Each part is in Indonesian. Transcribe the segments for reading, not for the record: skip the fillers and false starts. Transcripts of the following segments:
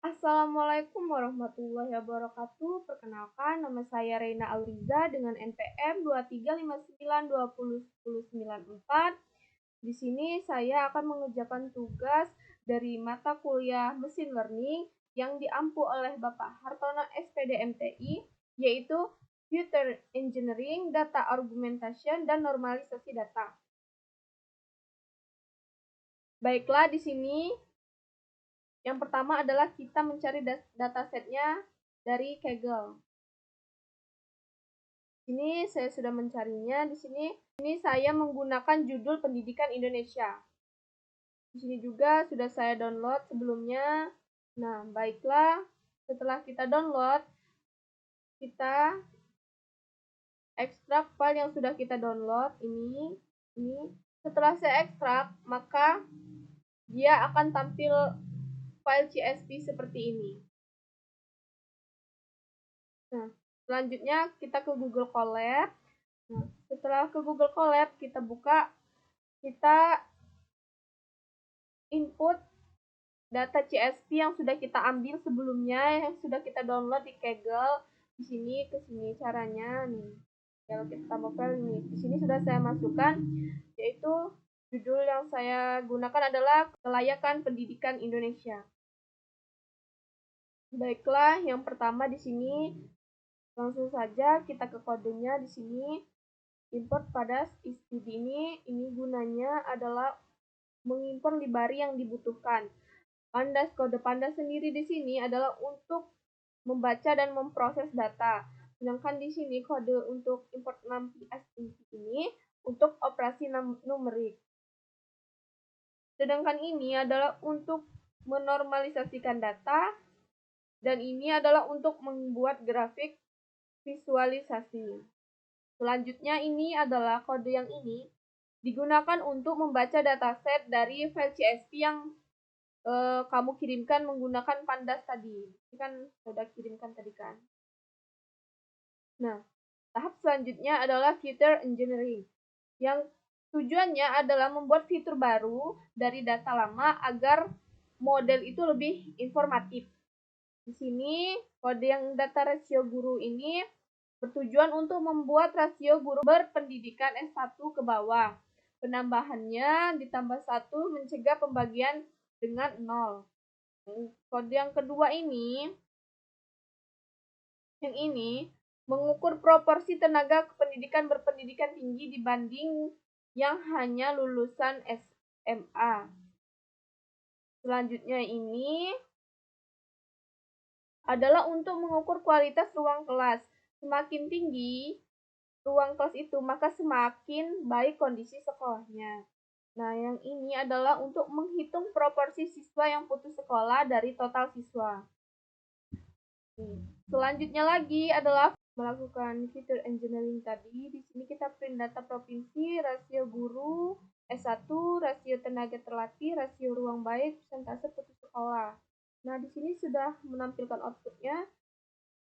Assalamualaikum warahmatullahi wabarakatuh. Perkenalkan, nama saya Reina Auriza dengan NPM 2359201094. Di sini saya akan mengerjakan tugas dari mata kuliah Mesin Learning yang diampu oleh Bapak Hartono SPD MTI, yaitu Computer Engineering, Data Argumentation, dan Normalisasi Data. Baiklah, di sini yang pertama adalah kita mencari datasetnya dari Kaggle. Ini saya sudah mencarinya. Di sini saya menggunakan judul Pendidikan Indonesia. Di sini juga sudah saya download sebelumnya. Nah, baiklah. Setelah kita download, kita ekstrak file yang sudah kita download ini. Setelah saya ekstrak, maka dia akan tampil file CSV seperti ini. Nah, selanjutnya kita ke Google Colab. Nah, setelah ke Google Colab, kita buka, kita input data CSV yang sudah kita ambil sebelumnya, yang sudah kita download di Kaggle. Di sini ke sini caranya nih. Kalau kita tambah file ini, di sini sudah saya masukkan, yaitu judul yang saya gunakan adalah Kelayakan Pendidikan Indonesia. Baiklah, yang pertama di sini langsung saja kita ke kodenya. Di sini import pada std ini gunanya adalah mengimpor library yang dibutuhkan. Pandas, kode pandas sendiri di sini adalah untuk membaca dan memproses data. Sedangkan di sini kode untuk import 6ps ini untuk operasi numerik. Sedangkan ini adalah untuk menormalisasikan data, dan ini adalah untuk membuat grafik visualisasi. Selanjutnya ini adalah kode yang ini digunakan untuk membaca dataset dari file CSV yang kamu kirimkan menggunakan Pandas tadi. Ini kan sudah kirimkan tadi kan. Nah, tahap selanjutnya adalah Feature Engineering, yang tujuannya adalah membuat fitur baru dari data lama agar model itu lebih informatif. Di sini, kode yang data rasio guru ini bertujuan untuk membuat rasio guru berpendidikan S1 ke bawah. Penambahannya ditambah 1 mencegah pembagian dengan 0. Kode yang kedua ini, yang ini, mengukur proporsi tenaga kependidikan berpendidikan tinggi dibanding yang hanya lulusan SMA. Selanjutnya ini adalah untuk mengukur kualitas ruang kelas. Semakin tinggi ruang kelas itu, maka semakin baik kondisi sekolahnya. Nah, yang ini adalah untuk menghitung proporsi siswa yang putus sekolah dari total siswa. Selanjutnya lagi adalah melakukan feature engineering tadi. Di sini kita print data provinsi, rasio guru S1, rasio tenaga terlatih, rasio ruang baik, persentase putus sekolah. Nah, di sini sudah menampilkan outputnya.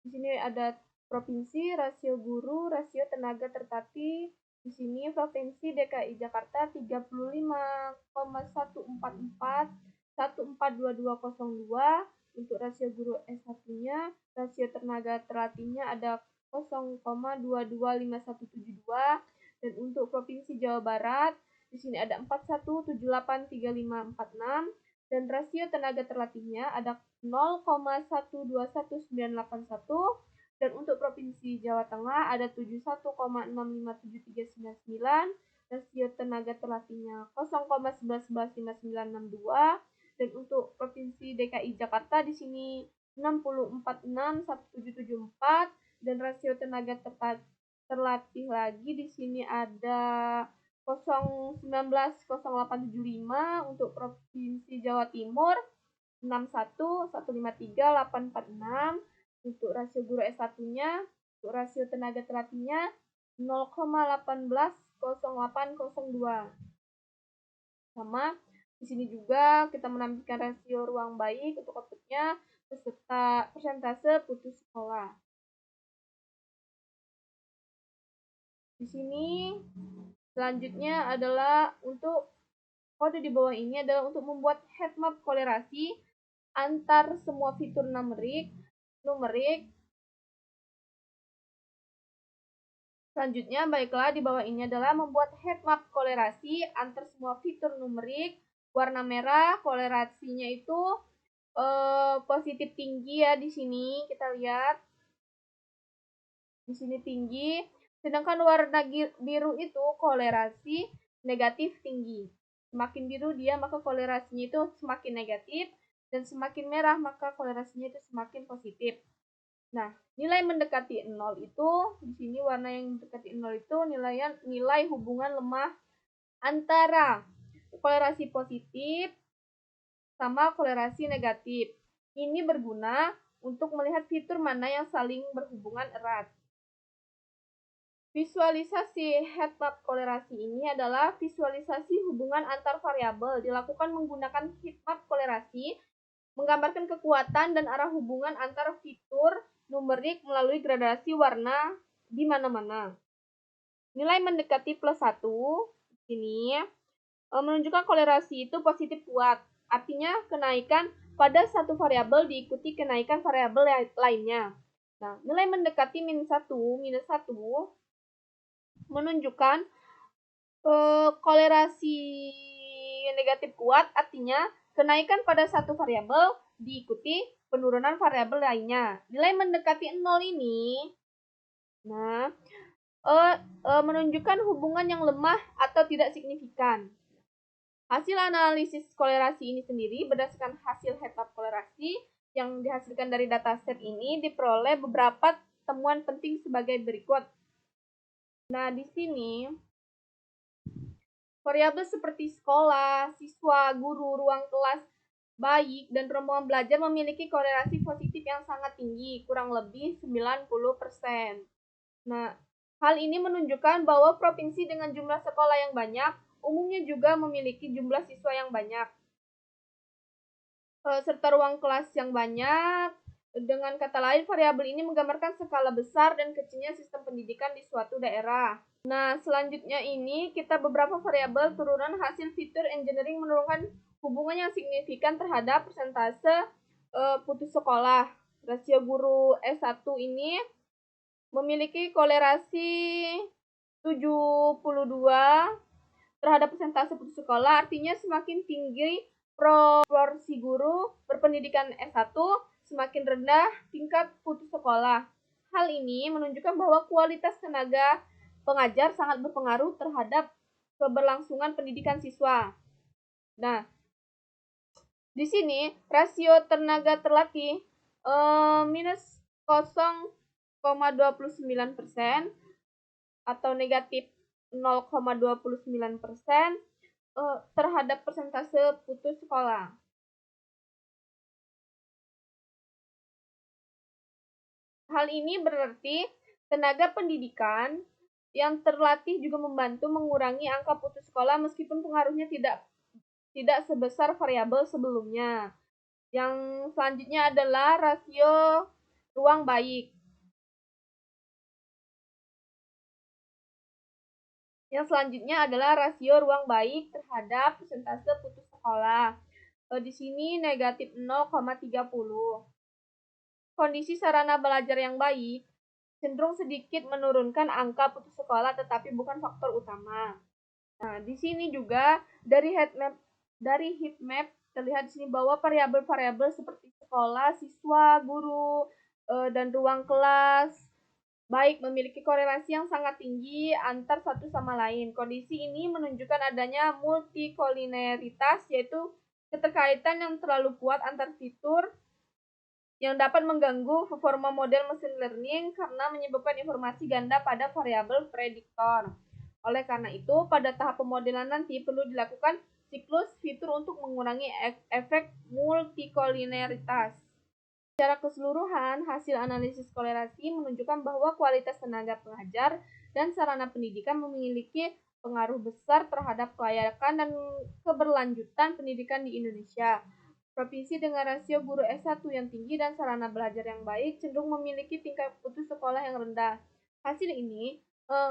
Di sini ada provinsi, rasio guru, rasio tenaga terlatih. Di sini Provinsi DKI Jakarta 35,144 142202. Untuk rasio guru S1-nya, rasio tenaga terlatihnya ada 0,225172. Dan untuk Provinsi Jawa Barat, di sini ada 41783546. Dan rasio tenaga terlatihnya ada 0,121981. Dan untuk Provinsi Jawa Tengah ada 71,657399. Rasio tenaga terlatihnya 0,11115962. Dan untuk Provinsi DKI Jakarta di sini 60461774. Dan rasio tenaga terlatih lagi di sini ada 0190875. Untuk Provinsi Jawa Timur 61153,846. Untuk rasio guru S1-nya, untuk rasio tenaga terlatihnya 0,180802. Sama di sini juga kita menampilkan rasio ruang baik untuk outputnya beserta persentase putus sekolah. Di sini selanjutnya adalah untuk kode di bawah ini adalah untuk membuat heat map kolerasi antar semua fitur numerik. Selanjutnya, baiklah, di bawah ini adalah membuat heat map kolerasi antar semua fitur numerik. Warna merah, kolerasinya itu positif tinggi ya di sini. Kita lihat. Di sini tinggi. Sedangkan warna biru itu kolerasi negatif tinggi. Semakin biru dia, maka kolerasinya itu semakin negatif. Dan semakin merah, maka kolerasinya itu semakin positif. Nah, nilai mendekati 0 itu, di sini warna yang mendekati 0 itu nilai hubungan lemah antara kolerasi positif sama kolerasi negatif. Ini berguna untuk melihat fitur mana yang saling berhubungan erat. Visualisasi heat map kolerasi ini adalah visualisasi hubungan antar variabel dilakukan menggunakan heat map kolerasi, menggambarkan kekuatan dan arah hubungan antar fitur numerik melalui gradasi warna di mana-mana. Nilai mendekati +1 ini menunjukkan kolerasi itu positif kuat. Artinya kenaikan pada satu variabel diikuti kenaikan variabel lainnya. Nah, nilai mendekati -1 menunjukkan kolerasi negatif kuat, artinya kenaikan pada satu variabel diikuti penurunan variabel lainnya. Nilai mendekati 0 ini menunjukkan hubungan yang lemah atau tidak signifikan. Hasil analisis kolerasi ini sendiri berdasarkan hasil heat map kolerasi yang dihasilkan dari dataset ini diperoleh beberapa temuan penting sebagai berikut. Nah, di sini variabel seperti sekolah, siswa, guru, ruang kelas, baik, dan rombongan belajar memiliki kolerasi positif yang sangat tinggi, kurang lebih 90%. Nah, hal ini menunjukkan bahwa provinsi dengan jumlah sekolah yang banyak umumnya juga memiliki jumlah siswa yang banyak, serta ruang kelas yang banyak. Dengan kata lain, variabel ini menggambarkan skala besar dan kecilnya sistem pendidikan di suatu daerah. Nah, selanjutnya ini kita beberapa variabel turunan hasil fitur engineering menurunkan hubungan yang signifikan terhadap persentase putus sekolah. Rasio guru S1 ini memiliki kolerasi 72 terhadap persentase putus sekolah, artinya semakin tinggi proporsi guru berpendidikan S1, semakin rendah tingkat putus sekolah. Hal ini menunjukkan bahwa kualitas tenaga pengajar sangat berpengaruh terhadap keberlangsungan pendidikan siswa. Nah, di sini rasio tenaga terlatih minus 0,29% atau negatif 0,29% terhadap persentase putus sekolah. Hal ini berarti tenaga pendidikan yang terlatih juga membantu mengurangi angka putus sekolah meskipun pengaruhnya tidak sebesar variabel sebelumnya. Yang selanjutnya adalah rasio ruang baik. Yang selanjutnya adalah rasio ruang baik terhadap persentase putus sekolah. Di sini negatif 0,30. Kondisi sarana belajar yang baik cenderung sedikit menurunkan angka putus sekolah, tetapi bukan faktor utama. Nah, di sini juga dari heat map terlihat di sini bahwa variabel-variabel seperti sekolah, siswa, guru, dan ruang kelas baik memiliki korelasi yang sangat tinggi antar satu sama lain. Kondisi ini menunjukkan adanya multikolineritas, yaitu keterkaitan yang terlalu kuat antar fitur yang dapat mengganggu performa model mesin learning karena menyebabkan informasi ganda pada variabel prediktor. Oleh karena itu, pada tahap pemodelan nanti perlu dilakukan siklus fitur untuk mengurangi efek multikolineritas. Secara keseluruhan, hasil analisis kolerasi menunjukkan bahwa kualitas tenaga pengajar dan sarana pendidikan memiliki pengaruh besar terhadap kelayakan dan keberlanjutan pendidikan di Indonesia. Provinsi dengan rasio guru S1 yang tinggi dan sarana belajar yang baik cenderung memiliki tingkat putus sekolah yang rendah. Hasil ini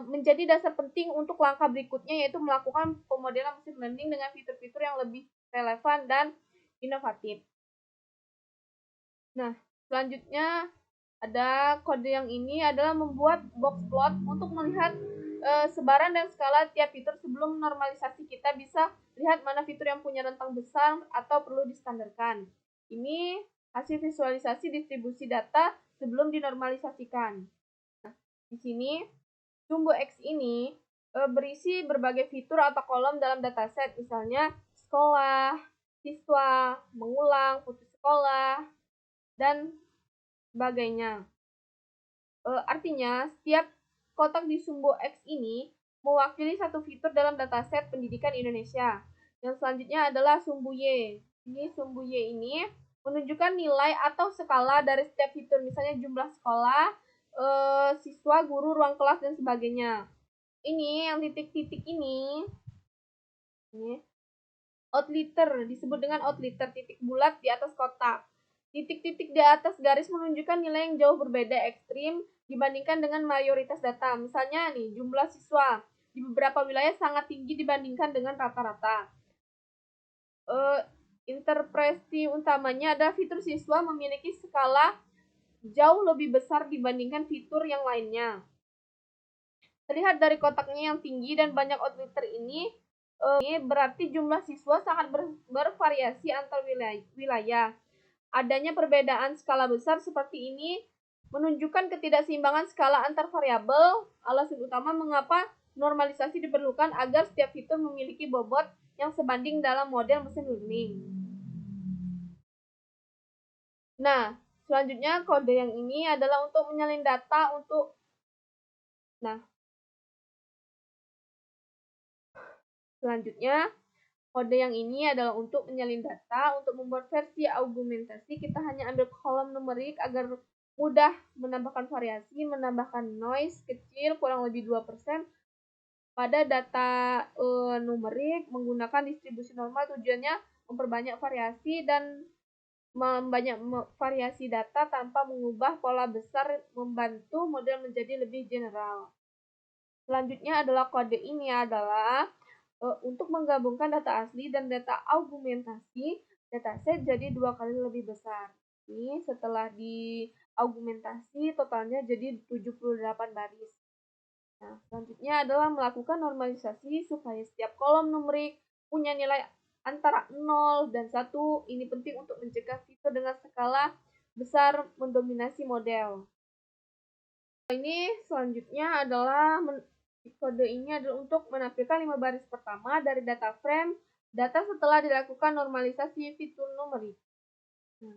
menjadi dasar penting untuk langkah berikutnya, yaitu melakukan pemodelan mesin learning dengan fitur-fitur yang lebih relevan dan inovatif. Nah, selanjutnya ada kode yang ini adalah membuat box plot untuk melihat sebaran dan skala tiap fitur sebelum normalisasi. Kita bisa lihat mana fitur yang punya rentang besar atau perlu distandarkan. Ini hasil visualisasi distribusi data sebelum dinormalisasikan. Nah, di sini sumbu X ini berisi berbagai fitur atau kolom dalam dataset, misalnya sekolah, siswa, mengulang, putus sekolah, dan sebagainya. Artinya, setiap kotak di sumbu X ini mewakili satu fitur dalam dataset pendidikan Indonesia. Yang selanjutnya adalah sumbu Y. Ini sumbu Y ini menunjukkan nilai atau skala dari setiap fitur, misalnya jumlah sekolah, siswa, guru, ruang kelas, dan sebagainya. Ini yang titik-titik ini outlier, disebut dengan outlier, titik bulat di atas kotak. Titik-titik di atas garis menunjukkan nilai yang jauh berbeda ekstrim dibandingkan dengan mayoritas data. Misalnya nih, jumlah siswa di beberapa wilayah sangat tinggi dibandingkan dengan rata-rata. Interpretasi utamanya adalah fitur siswa memiliki skala jauh lebih besar dibandingkan fitur yang lainnya. Terlihat dari kotaknya yang tinggi dan banyak outlier ini berarti jumlah siswa sangat bervariasi antar wilayah. Adanya perbedaan skala besar seperti ini menunjukkan ketidakseimbangan skala antar variabel. Alasan utama mengapa normalisasi diperlukan agar setiap fitur memiliki bobot yang sebanding dalam model mesin learning. Nah, selanjutnya kode yang ini adalah untuk menyalin data untuk selanjutnya kode yang ini adalah untuk menyalin data. Untuk membuat versi argumentasi, kita hanya ambil kolom numerik agar mudah menambahkan variasi, menambahkan noise kecil kurang lebih 2% pada data numerik menggunakan distribusi normal. Tujuannya memperbanyak variasi dan membanyak variasi data tanpa mengubah pola besar, membantu model menjadi lebih general. Selanjutnya adalah kode ini adalah untuk menggabungkan data asli dan data argumentasi, dataset jadi 2 kali lebih besar. Ini setelah diargumentasi totalnya jadi 78 baris. Nah, selanjutnya adalah melakukan normalisasi supaya setiap kolom numerik punya nilai antara 0 dan 1. Ini penting untuk mencegah fitur dengan skala besar mendominasi model. Ini selanjutnya adalah kode ini adalah untuk menampilkan 5 baris pertama dari data frame data setelah dilakukan normalisasi fitur numerik. Nah,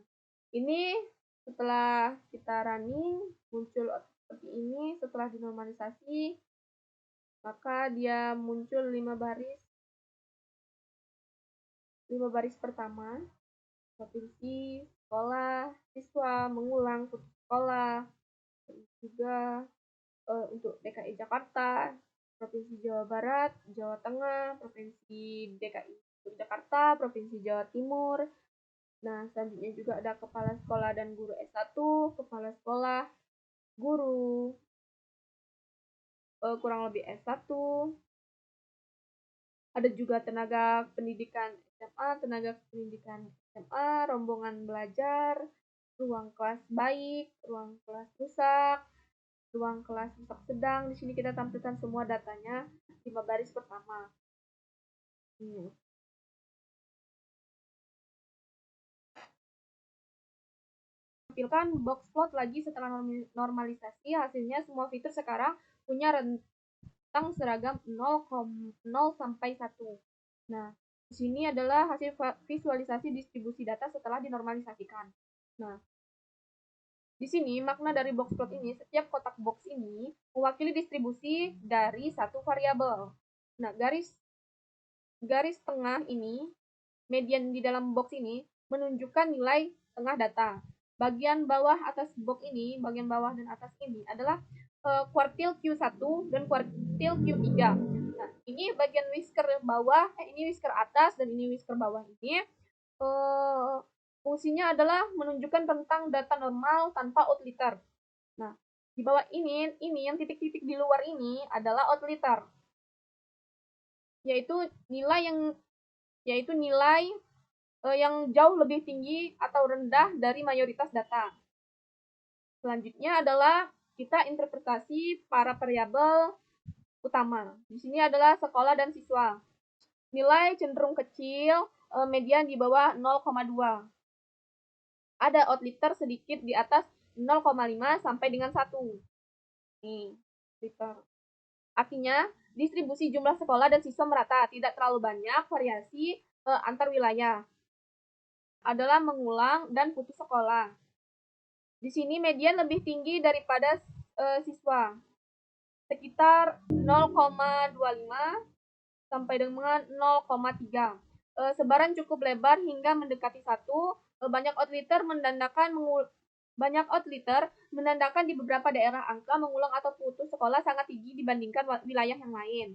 ini setelah kita running muncul seperti ini. Setelah dinormalisasi maka dia muncul 5 baris pertama, provinsi, sekolah, siswa, mengulang, putus sekolah, juga untuk DKI Jakarta, Provinsi Jawa Barat, Jawa Tengah, Provinsi DKI Jakarta, Provinsi Jawa Timur. Nah, selanjutnya juga ada kepala sekolah dan guru S1, kepala sekolah, guru kurang lebih S1. Ada juga tenaga pendidikan SMA, tenaga pendidikan SMA, rombongan belajar, ruang kelas baik, ruang kelas rusak, ruang kelas rusak sedang. Di sini kita tampilkan semua datanya 5 baris pertama. Tampilkan box plot lagi setelah normalisasi. Hasilnya semua fitur sekarang punya rentang seragam 0 sampai 1. Nah, di sini adalah hasil visualisasi distribusi data setelah dinormalisasikan. Nah, di sini makna dari box plot ini, setiap kotak box ini mewakili distribusi dari satu variabel. Nah, garis tengah ini, median di dalam box ini menunjukkan nilai tengah data. Bagian bawah atas box ini, bagian bawah dan atas ini adalah kuartil Q1 dan kuartil Q3. Nah, ini bagian whisker bawah, ini whisker atas dan ini whisker bawah ini fungsinya adalah menunjukkan tentang data normal tanpa outlier. Nah, di bawah ini yang titik-titik di luar ini adalah outlier, yaitu nilai yang jauh lebih tinggi atau rendah dari mayoritas data. Selanjutnya adalah kita interpretasi para variabel utama. Di sini adalah sekolah dan siswa. Nilai cenderung kecil, median di bawah 0,2. Ada outlier sedikit di atas 0,5 sampai dengan 1. Nih, outlier. Artinya, distribusi jumlah sekolah dan siswa merata, tidak terlalu banyak variasi antar wilayah. Adalah mengulang dan putus sekolah. Di sini median lebih tinggi daripada siswa, sekitar 0,25 sampai dengan 0,3. Sebaran cukup lebar hingga mendekati 1. Banyak outlier menandakan di beberapa daerah angka mengulang atau putus sekolah sangat tinggi dibandingkan wilayah yang lain.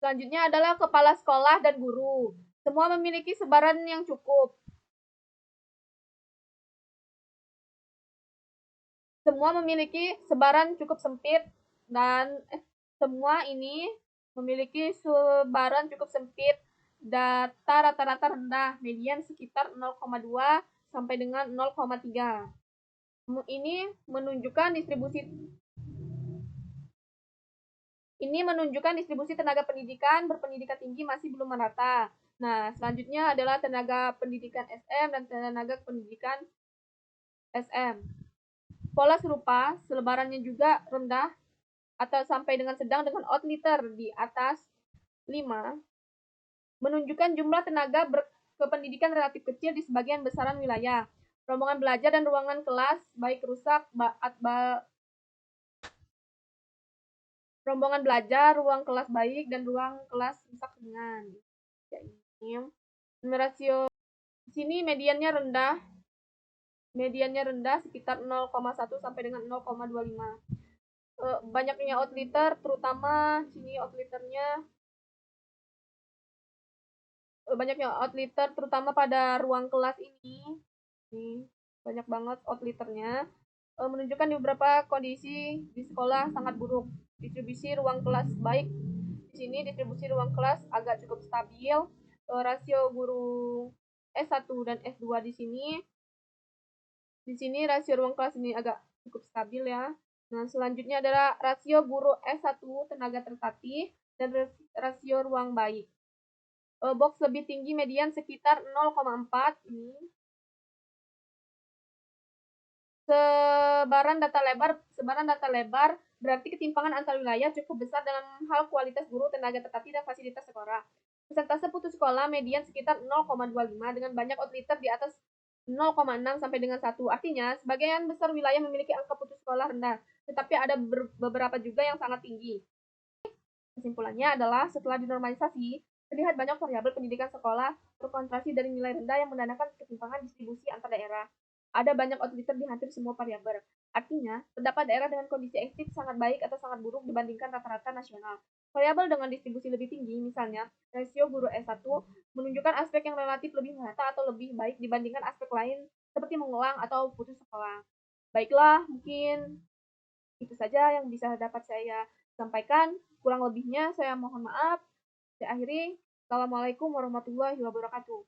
Selanjutnya adalah kepala sekolah dan guru. Semua memiliki sebaran yang cukup. Semua memiliki sebaran cukup sempit dan semua ini memiliki sebaran cukup sempit. Data rata-rata rendah, median sekitar 0,2 sampai dengan 0,3. Ini menunjukkan distribusi tenaga pendidikan berpendidikan tinggi masih belum merata. Nah, selanjutnya adalah tenaga pendidikan SM dan tenaga pendidikan SM. Pola serupa, selebarannya juga rendah atau sampai dengan sedang dengan outlier di atas 5, menunjukkan jumlah tenaga berkependidikan relatif kecil di sebagian besaran wilayah. Rombongan belajar dan ruangan kelas baik rusak, rombongan belajar, ruang kelas baik, dan ruang kelas rusak ringan. Ya, ini rasio di sini mediannya rendah sekitar 0,1 sampai dengan 0,25. Banyaknya outlier, terutama sini banyaknya outlier terutama pada ruang kelas ini. Nih, banyak banget outliernya. Menunjukkan di beberapa kondisi di sekolah sangat buruk. Distribusi ruang kelas baik. Di sini distribusi ruang kelas agak cukup stabil. Rasio guru S1 dan S2 di sini. Di sini rasio ruang kelas ini agak cukup stabil ya. Nah, selanjutnya adalah rasio guru S1 tenaga tertatih dan rasio ruang baik. Box lebih tinggi median sekitar 0,4 ini. Sebaran data lebar berarti ketimpangan antar wilayah cukup besar dalam hal kualitas guru, tenaga tertatih, dan fasilitas sekolah. Persentase putus sekolah median sekitar 0,25 dengan banyak outlier di atas 0,6 sampai dengan 1. Artinya, sebagian besar wilayah memiliki angka putus sekolah rendah, tetapi ada beberapa juga yang sangat tinggi. Kesimpulannya adalah setelah dinormalisasi, terlihat banyak variabel pendidikan sekolah terkonsentrasi dari nilai rendah yang menandakan ketimpangan distribusi antar daerah. Ada banyak outlier di hampir semua variabel. Artinya, terdapat daerah dengan kondisi ekstrim sangat baik atau sangat buruk dibandingkan rata-rata nasional. Variabel dengan distribusi lebih tinggi, misalnya rasio guru S1, menunjukkan aspek yang relatif lebih merata atau lebih baik dibandingkan aspek lain seperti mengulang atau putus sekolah. Baiklah, mungkin itu saja yang bisa dapat saya sampaikan. Kurang lebihnya saya mohon maaf. Saya akhiri. Assalamualaikum warahmatullahi wabarakatuh.